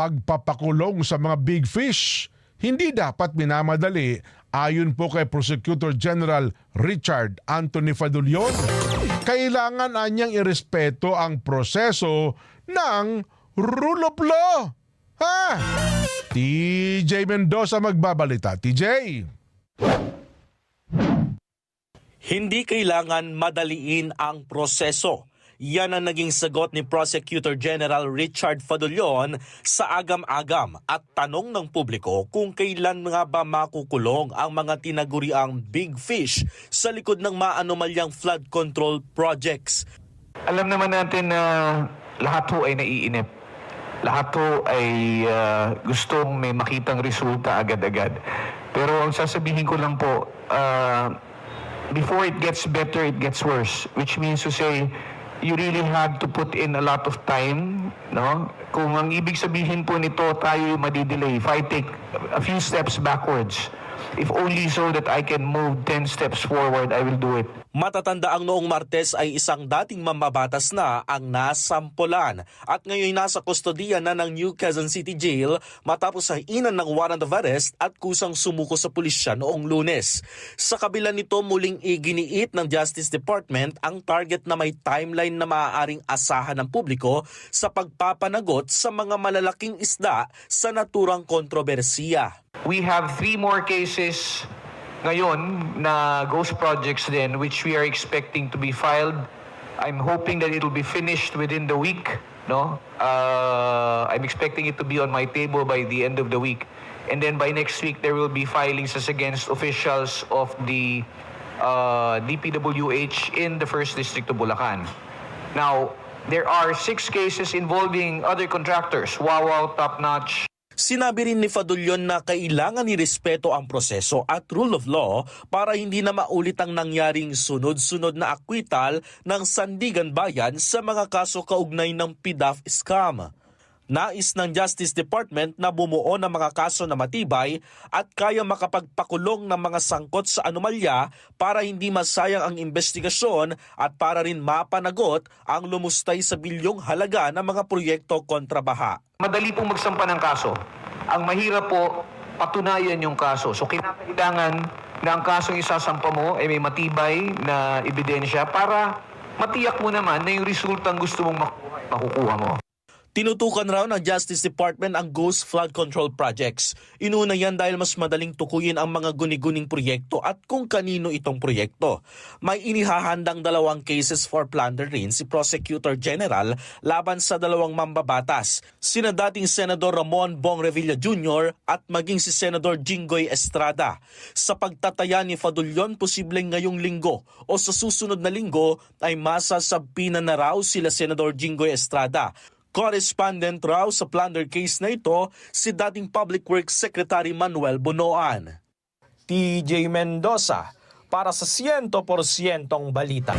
pagpapakulong sa mga big fish hindi dapat minamadali ayon po kay Prosecutor General Richard Anthony Fadulyon. Kailangan anyang irespeto ang proseso ng rule of law. Ha? TJ Mendoza magbabalita. TJ. Hindi kailangan madaliin ang proseso. Yan ang naging sagot ni Prosecutor General Richard Fadulyon sa agam-agam at tanong ng publiko kung kailan nga ba makukulong ang mga tinaguriang big fish sa likod ng maanomalyang flood control projects. Alam naman natin na lahat ho ay naiinip. Lahat ho ay gustong may makitang resulta agad-agad. Pero ang sasabihin ko lang po, before it gets better, it gets worse. Which means to say, you really have to put in a lot of time, no? Kung ang ibig sabihin po nito, tayo madidelay. If I take a few steps backwards, if only so that I can move 10 steps forward, I will do it. Matatanda ang noong Martes ay isang dating mambabatas na ang nasampulan at ngayon nasa kustodiya na ng New Quezon City Jail matapos hahinan ng warrant of arrest at kusang sumuko sa pulisya noong Lunes. Sa kabila nito, muling iginiit ng Justice Department ang target na may timeline na maaaring asahan ng publiko sa pagpapanagot sa mga malalaking isda sa naturang kontrobersiya. We have 3 more cases ngayon na ghost projects din which we are expecting to be filed. I'm hoping that it will be finished within the week, no? I'm expecting it to be on my table by the end of the week. And then by next week there will be filings as against officials of the DPWH in the 1st District of Bulacan. Now, there are 6 cases involving other contractors, Wawaw, Top Notch. Sinabi rin ni Fadulyon na kailangan irespeto ang proseso at rule of law para hindi na maulit ang nangyaring sunod-sunod na akwital ng Sandigan Bayan sa mga kaso kaugnay ng PDAF scam. Nais ng Justice Department na bumuo ng mga kaso na matibay at kaya makapagpakulong ng mga sangkot sa anomalya para hindi masayang ang investigasyon at para rin mapanagot ang lumustay sa bilyong halaga ng mga proyekto kontra baha. Madali pong magsampa ng kaso. Ang mahirap po, patunayan yung kaso. So kailangan na ang kasong isasampa mo ay may matibay na ebidensya para matiyak mo naman na yung resultang gusto mong makukuha mo. Tinutukan raw ng Justice Department ang ghost flood control projects. Inuna yan dahil mas madaling tukuyin ang mga guni-guning proyekto at kung kanino itong proyekto. May inihahandang 2 cases for plunder rin si Prosecutor General laban sa 2 mambabatas, sina dating Senador Ramon Bong Revilla Jr. at maging si Senador Jinggoy Estrada. Sa pagtataya ni Fadulyon, posibleng ngayong linggo o sa susunod na linggo ay masasabpina na raw sila Senador Jinggoy Estrada. Correspondent raw sa plunder case na ito si dating Public Works Secretary Manuel Bunoan. TJ Mendoza para sa 100% balita.